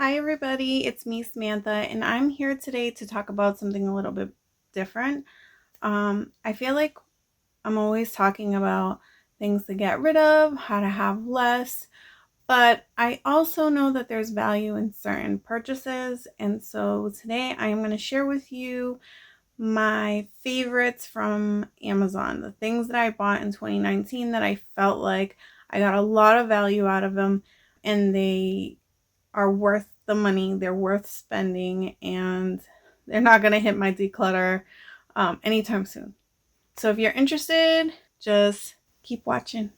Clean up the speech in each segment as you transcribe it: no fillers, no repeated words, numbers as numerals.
Hi everybody, it's me Samantha and I'm here today to talk about something a little bit different. I feel like I'm always talking about things to get rid of, how to have less, but I also know that there's value in certain purchases, and so today I am going to share with you my favorites from Amazon, the things that I bought in 2019 that I felt like I got a lot of value out of them and they are worth the money, they're worth spending, and they're not going to hit my declutter anytime soon. So if you're interested, just keep watching.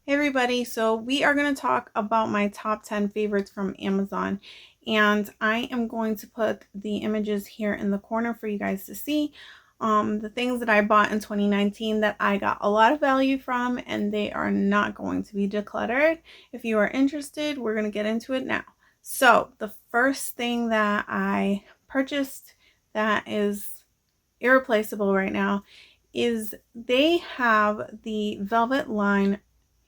Hey everybody, so we are going to talk about my top 10 favorites from Amazon, and I am going to put the images here in the corner for you guys to see. The things that I bought in 2019 that I got a lot of value from, and they are not going to be decluttered. If you are interested, we're going to get into it now. So the first thing that I purchased that is irreplaceable right now is they have the velvet line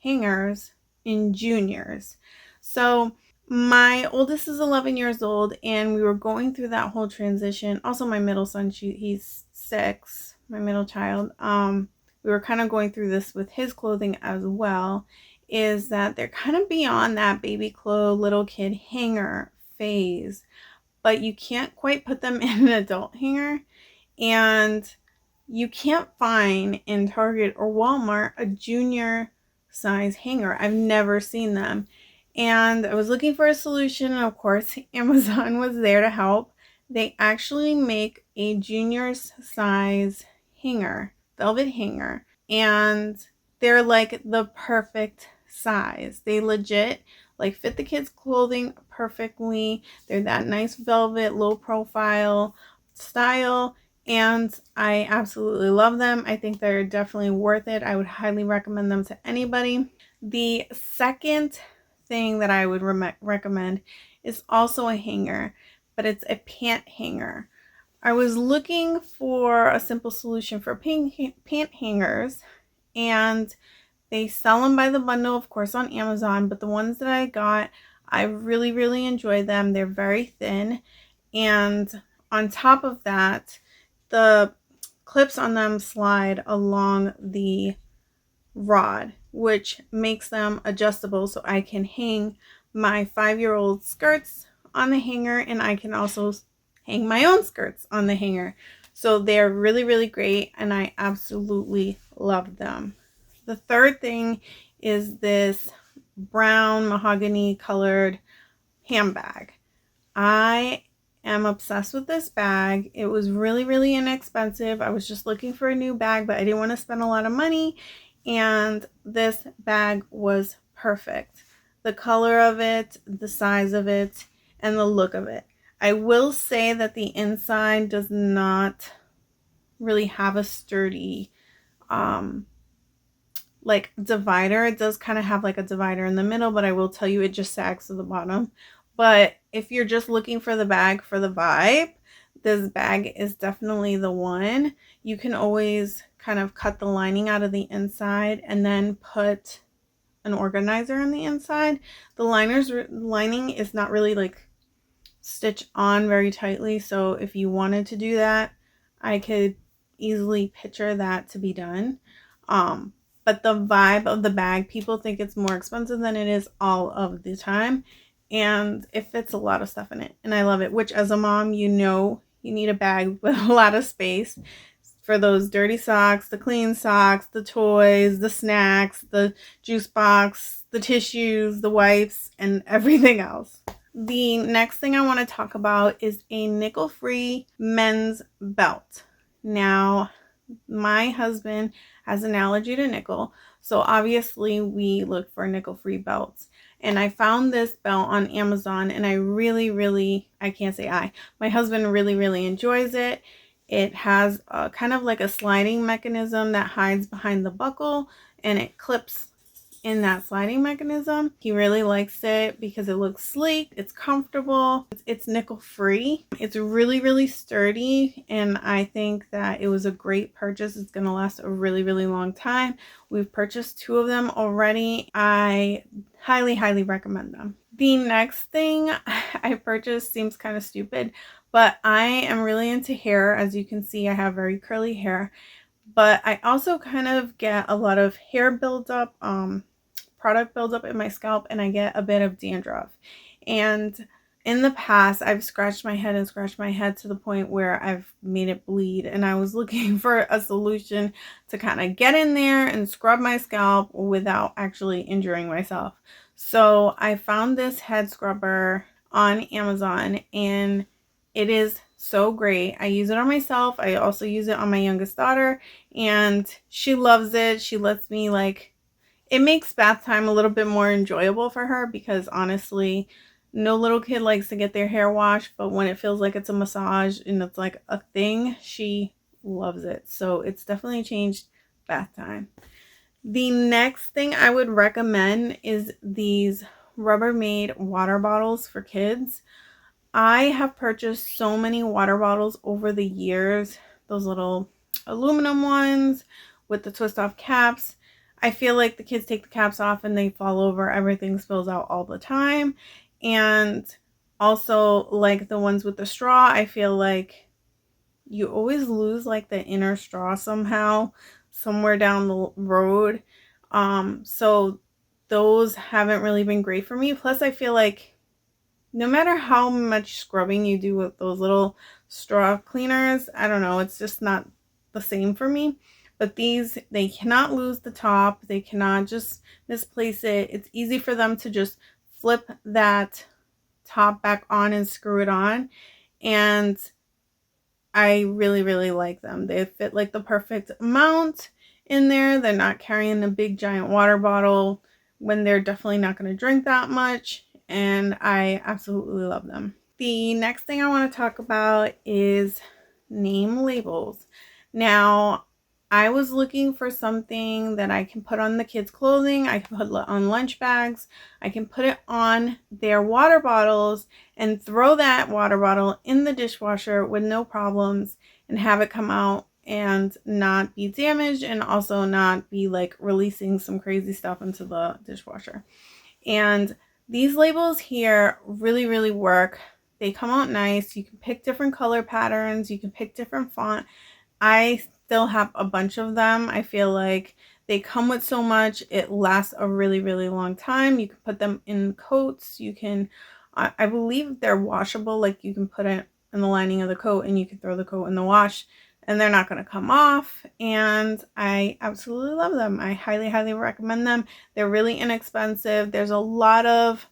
hangers in juniors. So my oldest is 11 years old and we were going through that whole transition. Also my middle son, he's 6, my middle child. We were kind of going through this with his clothing as well, is that they're kind of beyond that baby clothes little kid hanger phase, but you can't quite put them in an adult hanger, and you can't find in Target or Walmart a junior size hanger. I've never seen them. And I was looking for a solution, and of course, Amazon was there to help. They actually make a junior size hanger, velvet hanger, and they're like the perfect size. They legit like fit the kids' clothing perfectly. They're that nice velvet, low profile style, and I absolutely love them. I think they're definitely worth it. I would highly recommend them to anybody. The second thing that I would recommend is also a hanger, but it's a pant hanger. I was looking for a simple solution for pant hangers, and they sell them by the bundle, of course, on Amazon, but the ones that I got, I really enjoy them. They're very thin, and on top of that, the clips on them slide along the rod, which makes them adjustable, so I can hang my 5-year-old skirts on the hanger, and I can also hang my own skirts on the hanger. So they're really great, and I absolutely love them. The third thing is this brown mahogany colored handbag. I am obsessed with this bag. It was really inexpensive. I was just looking for a new bag, but I didn't want to spend a lot of money, and this bag was perfect. The color of it, the size of it, and the look of it. I will say that the inside does not really have a sturdy like divider. It does kind of have like a divider in the middle, but I will tell you it just sags to the bottom. But if you're just looking for the bag for the vibe, this bag is definitely the one. You can always kind of cut the lining out of the inside and then put an organizer on the inside. The lining is not really like stitched on very tightly, so if you wanted to do that, I could easily picture that to be done. But the vibe of the bag, people think it's more expensive than it is all of the time, and it fits a lot of stuff in it, and I love it. Which, as a mom, you know you need a bag with a lot of space for those dirty socks, the clean socks, the toys, the snacks, the juice box, the tissues, the wipes, and everything else. The next thing I want to talk about is a nickel-free men's belt. Now, my husband has an allergy to nickel, so obviously we look for nickel-free belts. And I found this belt on Amazon, and I can't say my husband really enjoys it. It has kind of like a sliding mechanism that hides behind the buckle, and it clips in that sliding mechanism. He really likes it because it looks sleek, it's comfortable, it's nickel free, it's really sturdy, and I think that it was a great purchase. It's going to last a really long time. We've purchased 2 of them already. I highly recommend them. The next thing I purchased seems kind of stupid, but I am really into hair. As you can see, I have very curly hair, but I also kind of get a lot of hair buildup, product buildup in my scalp, and I get a bit of dandruff. And in the past, I've scratched my head to the point where I've made it bleed, and I was looking for a solution to kind of get in there and scrub my scalp without actually injuring myself. So I found this head scrubber on Amazon, and it is so great. I use it on myself. I also use it on my youngest daughter, and she loves it. She lets me, like, it makes bath time a little bit more enjoyable for her, because honestly, no little kid likes to get their hair washed, but when it feels like it's a massage and it's like a thing, she loves it. So it's definitely changed bath time. The next thing I would recommend is these Rubbermaid water bottles for kids. I have purchased so many water bottles over the years, those little aluminum ones with the twist off caps. I feel like the kids take the caps off and they fall over, everything spills out all the time. And also, like the ones with the straw, I feel like you always lose like the inner straw somehow, somewhere down the road. So those haven't really been great for me. Plus, I feel like no matter how much scrubbing you do with those little straw cleaners, I don't know, it's just not the same for me. But these, they cannot lose the top. They cannot just misplace it. It's easy for them to just flip that top back on and screw it on. And I really like them. They fit like the perfect amount in there. They're not carrying a big giant water bottle when they're definitely not going to drink that much. And I absolutely love them. The next thing I want to talk about is name labels. Now, I was looking for something that I can put on the kids' clothing, I can put on lunch bags, I can put it on their water bottles and throw that water bottle in the dishwasher with no problems and have it come out and not be damaged, and also not be like releasing some crazy stuff into the dishwasher. And these labels here really work. They come out nice. You can pick different color patterns. You can pick different font. I still have a bunch of them. I feel like they come with so much. It lasts a really long time. You can put them in coats. You can, I believe they're washable. Like you can put it in the lining of the coat and you can throw the coat in the wash and they're not going to come off. And I absolutely love them. I highly recommend them. They're really inexpensive. There's a lot of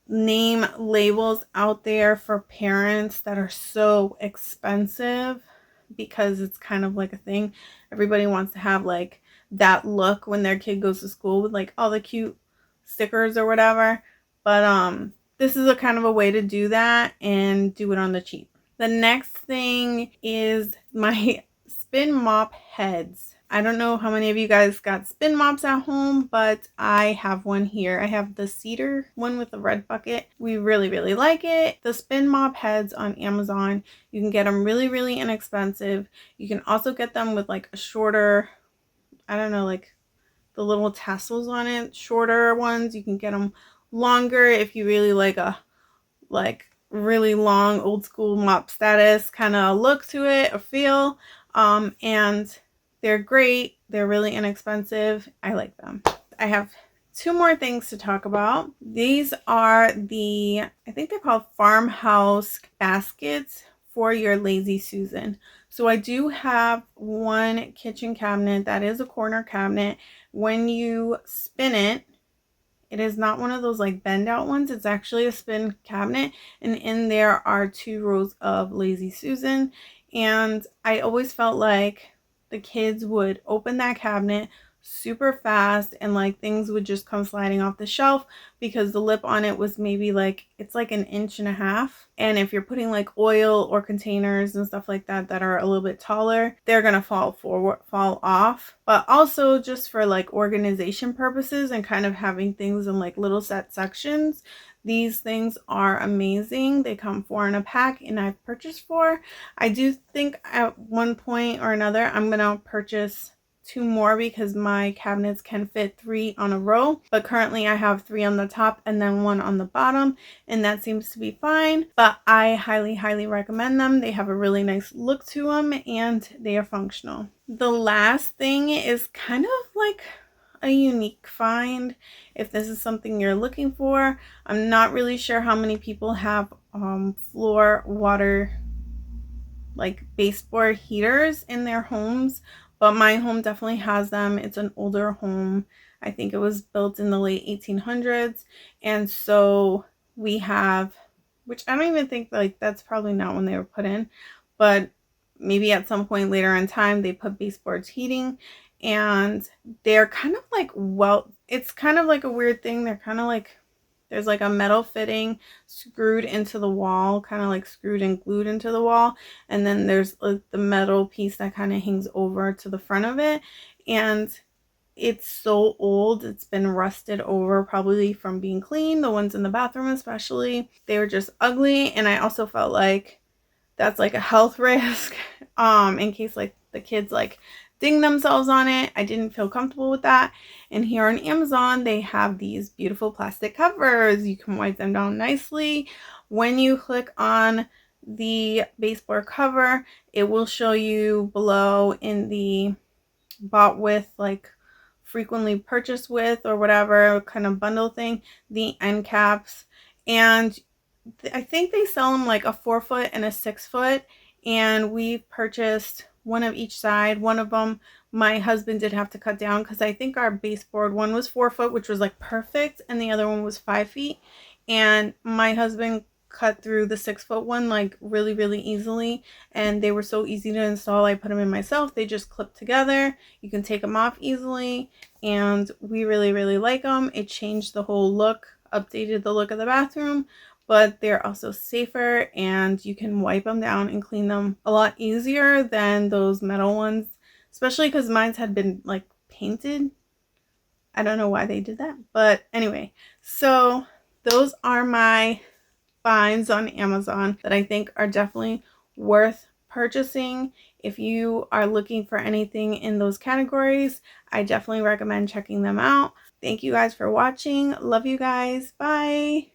name labels out there for parents that are so expensive, because it's kind of like a thing. Everybody wants to have like that look when their kid goes to school with like all the cute stickers or whatever. But this is a kind of a way to do that and do it on the cheap. The next thing is my spin mop heads. I don't know how many of you guys got spin mops at home, but I have one here. I have the cedar one with the red bucket. We really like it. The spin mop heads on Amazon, you can get them really inexpensive. You can also get them with like a shorter, I don't know, like the little tassels on it, shorter ones. You can get them longer if you really like a really long old school mop status kind of look to it or feel. And they're great. They're really inexpensive. I like them. I have 2 more things to talk about. These are the, I think they're called Farmhouse baskets for your Lazy Susan. So I do have one kitchen cabinet that is a corner cabinet. When you spin it, it is not one of those like bend out ones. It's actually a spin cabinet, and in there are 2 rows of Lazy Susan. And I always felt like the kids would open that cabinet, super fast, and like things would just come sliding off the shelf because the lip on it was maybe like, it's like 1.5 inches, and if you're putting like oil or containers and stuff like that that are a little bit taller, they're gonna fall off. But also just for like organization purposes and kind of having things in like little set sections, these things are amazing. They come 4 in a pack, and I've purchased 4. I do think at one point or another I'm gonna purchase 2 more because my cabinets can fit 3 on a row, but currently I have 3 on the top and then 1 on the bottom, and that seems to be fine. But I highly recommend them. They have a really nice look to them, and they are functional. The last thing is kind of like a unique find. If this is something you're looking for, I'm not really sure how many people have floor water like baseboard heaters in their homes, but my home definitely has them. It's an older home. I think it was built in the late 1800s, and so we have, which I don't even think, like, that's probably not when they were put in, but maybe at some point later in time they put baseboards heating, and they're kind of like, well, it's kind of like a weird thing. They're kind of like, there's like a metal fitting screwed into the wall, kind of like screwed and glued into the wall, and then there's like the metal piece that kind of hangs over to the front of it, and it's so old. It's been rusted over, probably from being cleaned. The ones in the bathroom especially, they were just ugly, and I also felt like that's like a health risk in case like the kids like ding themselves on it. I didn't feel comfortable with that. And here on Amazon, they have these beautiful plastic covers. You can wipe them down nicely. When you click on the baseboard cover, it will show you below in the bought with, like frequently purchased with, or whatever kind of bundle thing, the end caps. And I think they sell them like a 4-foot and a 6-foot, and we purchased one of each side. One of them my husband did have to cut down because I think our baseboard one was 4 foot, which was like perfect, and the other one was 5 feet, and my husband cut through the 6-foot one like really easily, and they were so easy to install. I put them in myself. They just clip together. You can take them off easily, and we really like them. It changed the whole look, updated the look of the bathroom, but they're also safer, and you can wipe them down and clean them a lot easier than those metal ones, especially because mine had been like painted. I don't know why they did that, but anyway, so those are my finds on Amazon that I think are definitely worth purchasing. If you are looking for anything in those categories, I definitely recommend checking them out. Thank you guys for watching. Love you guys. Bye.